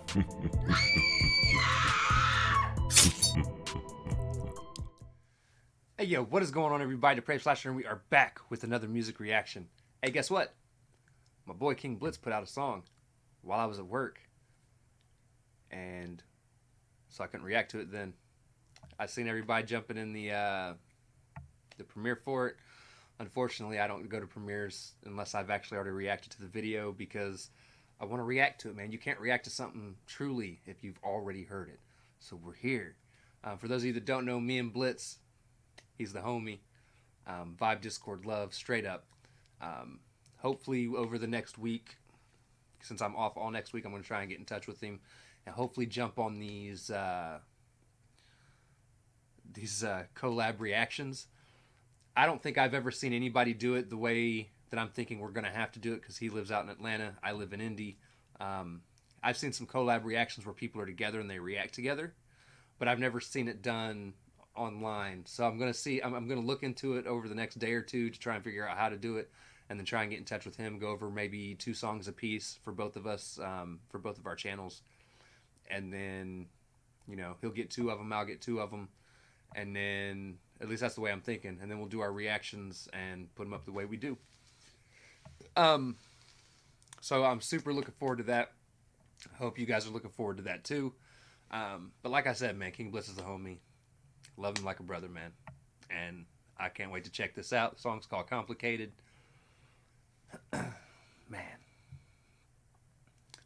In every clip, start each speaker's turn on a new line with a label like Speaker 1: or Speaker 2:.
Speaker 1: Hey yo, what is going on everybody? The Prey Slasher and we are back with another music reaction. Hey, guess what? My boy King Blitz put out a song while I was at work. And so I couldn't react to it then. I seen everybody jumping in the premiere for it. Unfortunately, I don't go to premieres unless I've actually already reacted to the video because I want to react to it, man. You can't react to something truly if you've already heard it. So we're here. For those of you that don't know, me and Blitz, he's the homie. Vibe, Discord, love, straight up. Hopefully over the next week, since I'm off all next week, I'm going to try and get in touch with him and hopefully jump on these collab reactions. I don't think I've ever seen anybody do it the way that I'm thinking we're going to have to do it because he lives out in Atlanta. I live in Indy. I've seen some collab reactions where people are together and they react together, but I've never seen it done online. So I'm going to look into it over the next day or two to try and figure out how to do it and then try and get in touch with him, go over maybe 2 songs a piece for both of us, for both of our channels. And then, he'll get 2 of them, I'll get 2 of them. And then, at least that's the way I'm thinking. And then we'll do our reactions and put them up the way we do. So I'm super looking forward to that. I hope you guys are looking forward to that too. But like I said, man, King Blitz is a homie. Love him like a brother, man. And I can't wait to check this out. The song's called Complicated. Man.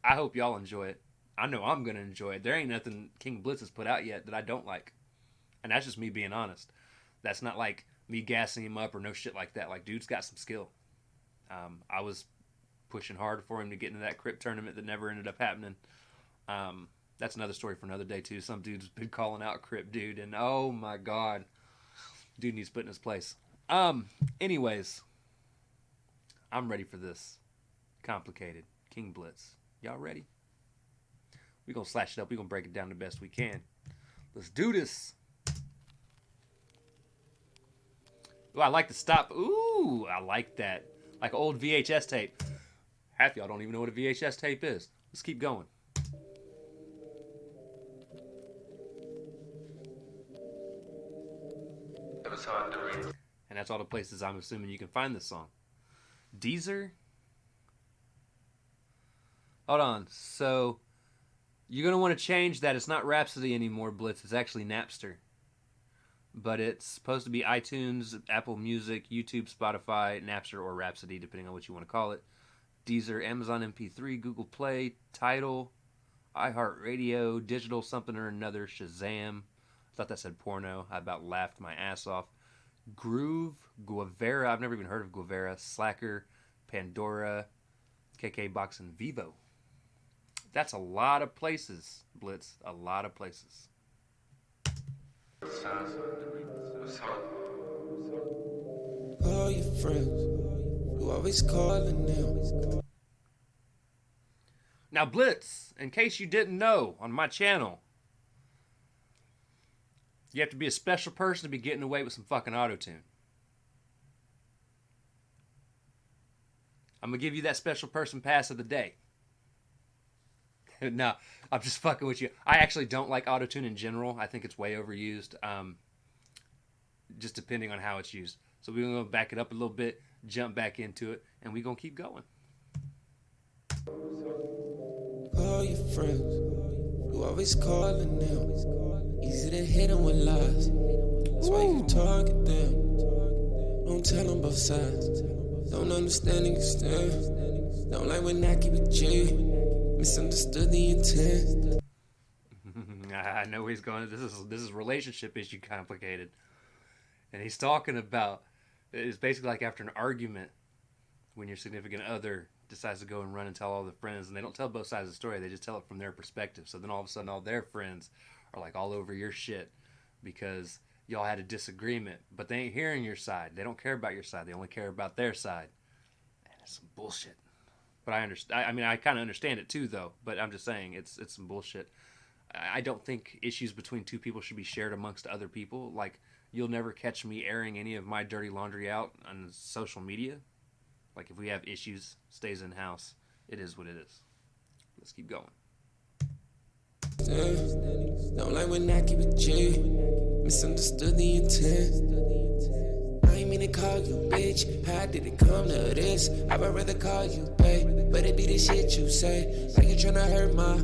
Speaker 1: I hope y'all enjoy it. I know I'm going to enjoy it. There ain't nothing King Blitz has put out yet that I don't like. And that's just me being honest. That's not like me gassing him up or no shit like that. Like, dude's got some skill. I was pushing hard for him to get into that Crypt tournament that never ended up happening. That's another story for another day, too. Some dude's been calling out Crypt, dude. And, oh, my God. Dude needs put in his place. Anyways. I'm ready for this. Complicated. King Blitz. Y'all ready? We're going to slash it up. We're going to break it down the best we can. Let's do this. Ooh, I like the stop. Ooh, I like that. Like old VHS tape. Half y'all don't even know what a VHS tape is. Let's keep going. And that's all the places I'm assuming you can find this song. Deezer? Hold on. So, you're going to want to change that. It's not Rhapsody anymore, Blitz. It's actually Napster. But it's supposed to be iTunes, Apple Music, YouTube, Spotify, Napster, or Rhapsody, depending on what you want to call it. Deezer, Amazon MP3, Google Play, Tidal, iHeartRadio, Digital something or another, Shazam. I thought that said porno. I about laughed my ass off. Groove, Guevara. I've never even heard of Guevara. Slacker, Pandora, KKBox, and Vivo. That's a lot of places, Blitz. A lot of places.
Speaker 2: All your friends, you always calling them.
Speaker 1: Now, Blitz, in case you didn't know, on my channel, you have to be a special person to be getting away with some fucking auto-tune. I'm going to give you that special person pass of the day. No, I'm just fucking with you. I actually don't like auto-tune in general. I think it's way overused. Just depending on how it's used. So we're going to back it up a little bit, jump back into it, and we're going to keep going.
Speaker 2: All your friends, you always calling them. Easy to hit them with lies. That's why you target them. Don't tell them both sides. Don't understand the extent. Don't like when I keep it G. Misunderstood the intent.
Speaker 1: I know he's going. This is relationship issue complicated, and he's talking about it's basically like after an argument when your significant other decides to go and run and tell all the friends, and they don't tell both sides of the story. They just tell it from their perspective. So then all of a sudden, all their friends are like all over your shit because y'all had a disagreement, but they ain't hearing your side. They don't care about your side. They only care about their side. And it's some bullshit. But I understand. I mean, I kind of understand it too, though. But I'm just saying, it's some bullshit. I don't think issues between 2 people should be shared amongst other people. Like, you'll never catch me airing any of my dirty laundry out on social media. Like, if we have issues, stays in house. It is what it is. Let's keep going.
Speaker 2: Don't like when I keep it G. Misunderstood the intent. I ain't mean to call you bitch. How did it come to this? I would rather call you babe, but it be the shit you say. Like you tryna hurt my.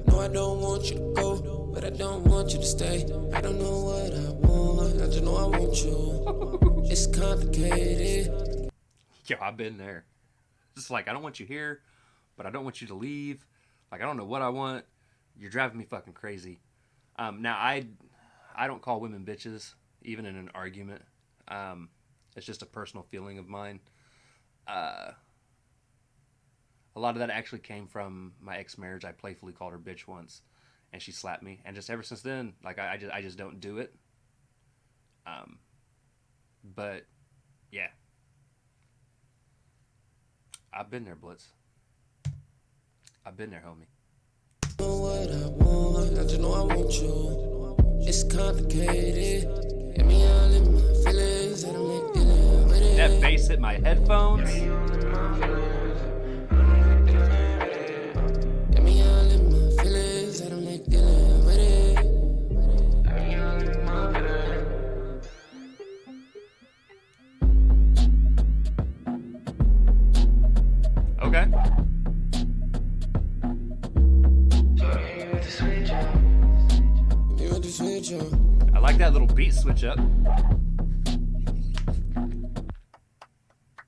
Speaker 2: No, I don't want you to go, but I don't want you to stay. I don't know what I want. I just know I want you. It's complicated.
Speaker 1: Yo, I've been there. Just like, I don't want you here, but I don't want you to leave. Like, I don't know what I want. You're driving me fucking crazy. Now, I don't call women bitches, even in an argument. It's just a personal feeling of mine. A lot of that actually came from my ex-marriage. I playfully called her bitch once, and she slapped me. And just ever since then, like, I just don't do it. But, yeah. I've been there, Blitz. I've been there, homie.
Speaker 2: What I want, I just know I want you. It's complicated. Get me all in my feelings. I don't like dealing with it.
Speaker 1: That bass hit my headphones.
Speaker 2: Get me all in my feelings. I don't like dealing with it.
Speaker 1: Okay. I like that little beat switch up.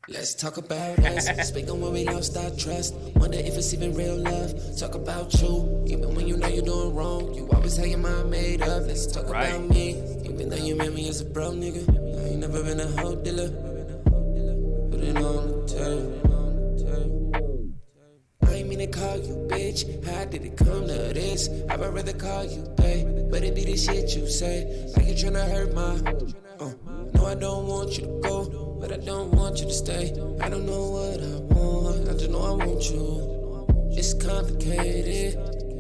Speaker 2: Let's talk about us. Speak on when we lost our trust. Wonder if it's even real love. Talk about you, even when you know you're doing wrong. You always have your mind made up. Let's talk about me, even though you met me as a broke nigga. I ain't never been a hoe dealer. Put it on the tape. I ain't mean to call you bitch. How did it come to this? I would rather call you babe, but it be the shit you say. Like you tryna hurt my. No, I don't want you to go, but I don't want you to stay. I don't know what I want. I just know I want you. It's complicated.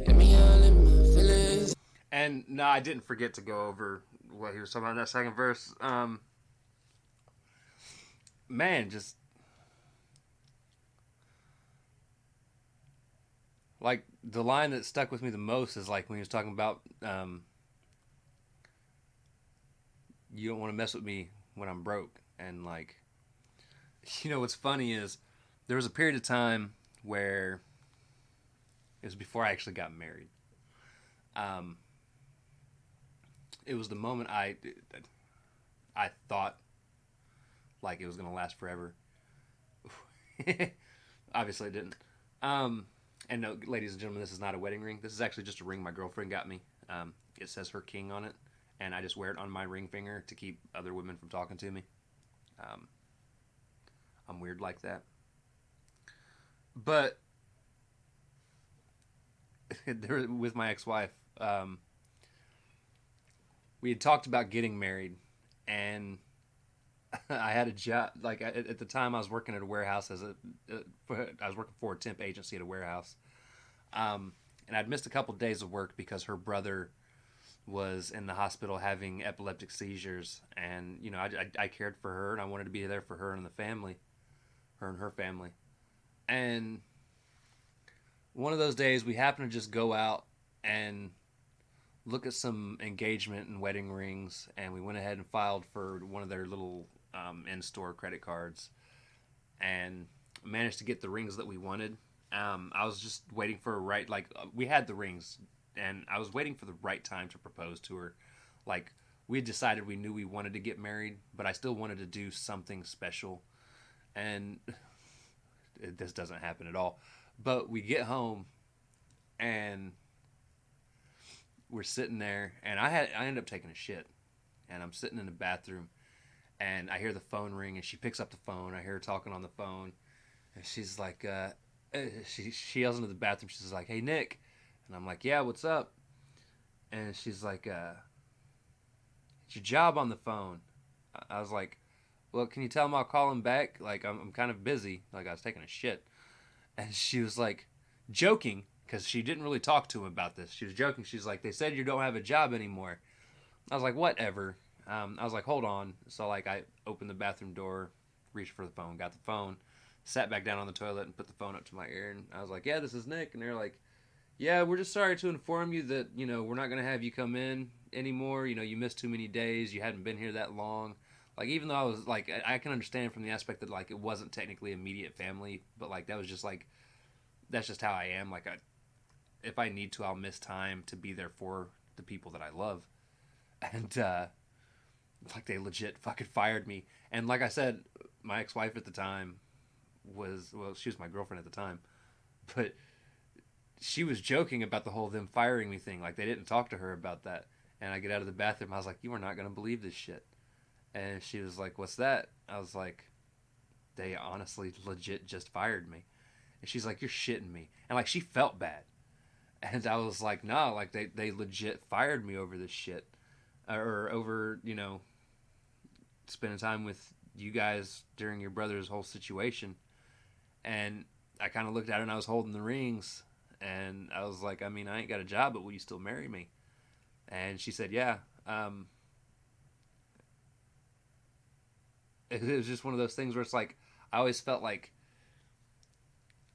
Speaker 2: Get me all in my feelings.
Speaker 1: And no, I didn't forget to go over what he was talking about in that second verse. Man, just like the line that stuck with me the most is like when he was talking about you don't want to mess with me when I'm broke. And like, you know, what's funny is there was a period of time where it was before I actually got married. It was the moment I thought like it was going to last forever. Obviously it didn't. And no, ladies and gentlemen, this is not a wedding ring. This is actually just a ring my girlfriend got me. It says her king on it, and I just wear it on my ring finger to keep other women from talking to me. I'm weird like that. But with my ex-wife, we had talked about getting married, and I had a job. Like at the time, I was working at a warehouse I was working for a temp agency at a warehouse, and I'd missed a couple days of work because her brother was in the hospital having epileptic seizures, and you know I cared for her and I wanted to be there for her and the family, her and her family, and one of those days we happened to just go out and look at some engagement and wedding rings, and we went ahead and filed for one of their little in-store credit cards and managed to get the rings that we wanted. I was just waiting for we had the rings and I was waiting for the right time to propose to her. Like, we had decided we knew we wanted to get married, but I still wanted to do something special, and this doesn't happen at all. But we get home and we're sitting there, and I ended up taking a shit, and I'm sitting in the bathroom, and I hear the phone ring, and she picks up the phone. I hear her talking on the phone, and she's like, she yells into the bathroom. She's like, "Hey, Nick," and I'm like, "Yeah, what's up?" And she's like, "It's your job on the phone." I was like, "Well, can you tell him I'll call him back? Like, I'm kind of busy. Like, I was taking a shit." And she was like, joking, because she didn't really talk to him about this. She was joking. She's like, "They said you don't have a job anymore." I was like, "Whatever." I was like, "Hold on." So, like, I opened the bathroom door, reached for the phone, got the phone, sat back down on the toilet, and put the phone up to my ear. And I was like, "Yeah, this is Nick." And they're like, Yeah, we're just sorry to inform you that, we're not going to have you come in anymore. You missed too many days. You hadn't been here that long. Like, even though I was, like, I can understand from the aspect that, like, it wasn't technically immediate family, but, like, that was just, like, that's just how I am. Like, if I need to, I'll miss time to be there for the people that I love. And, like, they legit fucking fired me. And, like I said, my ex wife at the time she was my girlfriend at the time, but she was joking about the whole them firing me thing. Like, they didn't talk to her about that. And I get out of the bathroom. I was like, "You are not going to believe this shit." And she was like, "What's that?" I was like, "They honestly legit just fired me." And she's like, "You're shitting me." And, like, she felt bad. And I was like, "No, like, they legit fired me over this shit. Or over, spending time with you guys during your brother's whole situation." And I kind of looked at her and I was holding the rings. And I was like, "I mean, I ain't got a job, but will you still marry me?" And she said, "Yeah." It was just one of those things where it's like, I always felt like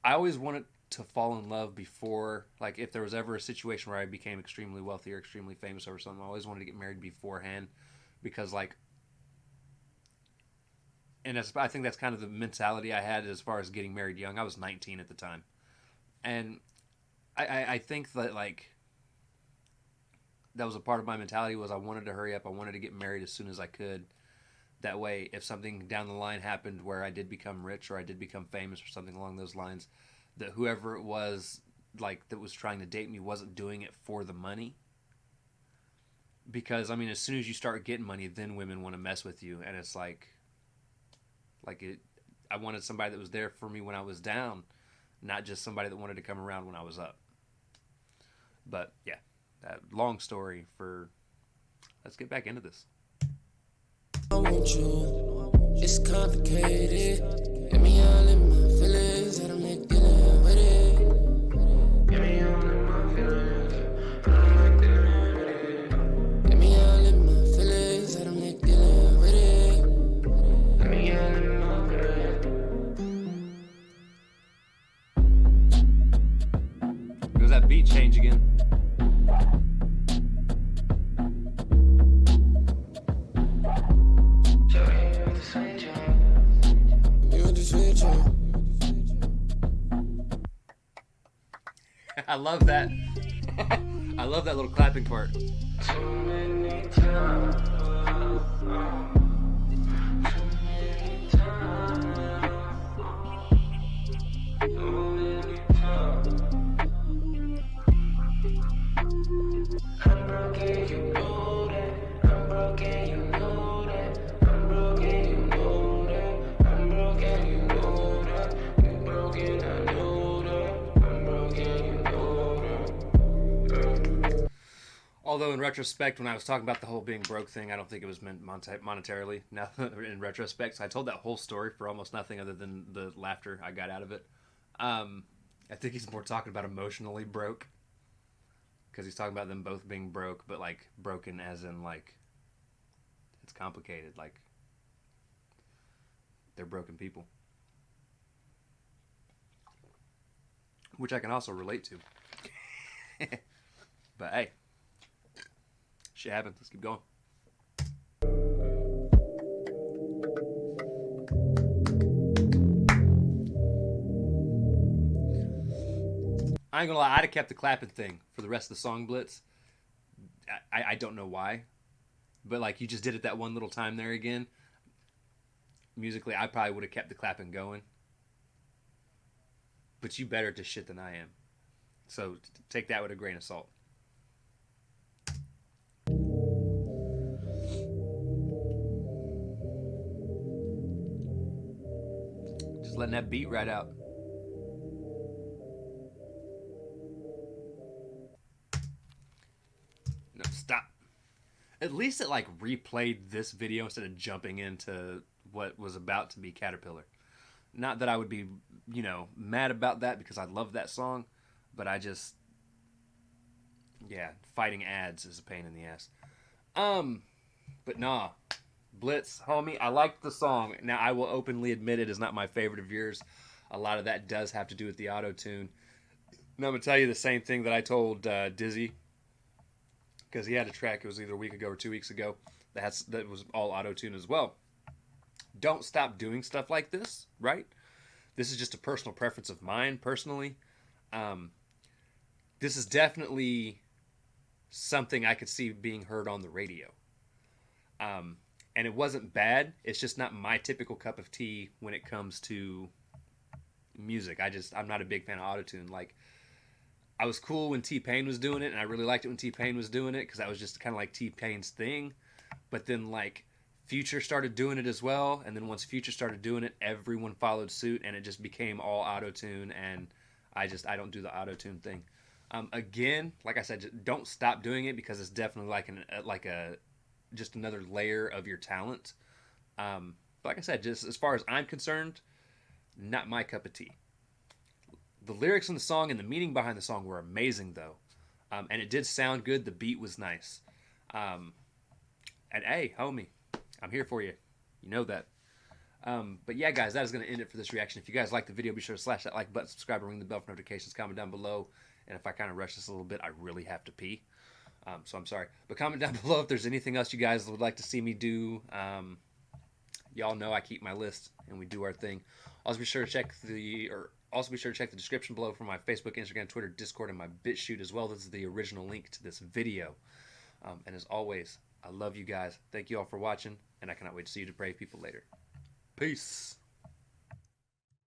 Speaker 1: I always wanted to fall in love before, like, if there was ever a situation where I became extremely wealthy or extremely famous or something, I always wanted to get married beforehand because, like, and I think that's kind of the mentality I had as far as getting married young. I was 19 at the time. And I think that, like, that was a part of my mentality was I wanted to hurry up. I wanted to get married as soon as I could. That way, if something down the line happened where I did become rich or I did become famous or something along those lines, that whoever it was, like, that was trying to date me wasn't doing it for the money. Because, I mean, as soon as you start getting money, then women want to mess with you. And it's I wanted somebody that was there for me when I was down, not just somebody that wanted to come around when I was up. But, yeah, that long story for, let's get back into this.
Speaker 2: I want you, it's complicated. Get me all in my feelings, I don't like dealing with it. Get me all in my feelings, I don't like dealing with it. Get me all in my feelings, I don't like dealing with it. Get me all in my feelings.
Speaker 1: Does that beat change again? I love that. I love that little clapping part. Although in retrospect, when I was talking about the whole being broke thing, I don't think it was meant monetarily. Now, in retrospect, so I told that whole story for almost nothing other than the laughter I got out of it. I think he's more talking about emotionally broke, because he's talking about them both being broke, but, like, broken as in, like, it's complicated. Like, they're broken people, which I can also relate to. But hey, shit happens. Let's keep going. I ain't gonna lie, I'd have kept the clapping thing for the rest of the song, Blitz. I don't know why, but, like, you just did it that one little time there again. Musically, I probably would have kept the clapping going. But you better at this shit than I am. So take that with a grain of salt. Just letting that beat right out. No, stop. At least it, like, replayed this video instead of jumping into what was about to be Caterpillar. Not that I would be, mad about that because I love that song, but I just, yeah, fighting ads is a pain in the ass. But nah, Blitz, homie, I liked the song. Now, I will openly admit it is not my favorite of yours. A lot of that does have to do with the auto-tune. No, I'm gonna tell you the same thing that I told Dizzy, because he had a track. It was either a week ago or 2 weeks ago. That was all auto tune as well. Don't stop doing stuff like this, right? This is just a personal preference of mine, personally. This is definitely something I could see being heard on the radio. And it wasn't bad. It's just not my typical cup of tea when it comes to music. I'm not a big fan of autotune. Like, I was cool when T-Pain was doing it, and I really liked it when T-Pain was doing it because that was just kind of like T-Pain's thing. But then, like, Future started doing it as well, and then once Future started doing it, everyone followed suit, and it just became all autotune, and I don't do the autotune thing. Again, like I said, don't stop doing it because it's definitely like a just another layer of your talent. But like I said, just as far as I'm concerned, not my cup of tea. The lyrics in the song and the meaning behind the song were amazing, though. And it did sound good. The beat was nice. And hey, homie, I'm here for you. You know that. But yeah, guys, that is going to end it for this reaction. If you guys like the video, be sure to slash that like button, subscribe, and ring the bell for notifications. Comment down below. And if I kind of rush this a little bit, I really have to pee. So I'm sorry. But comment down below if there's anything else you guys would like to see me do. Y'all know I keep my list and we do our thing. Also be sure to check the description below for my Facebook, Instagram, Twitter, Discord, and my BitChute as well. This is the original link to this video. And as always, I love you guys. Thank you all for watching, and I cannot wait to see you to brave people later. Peace.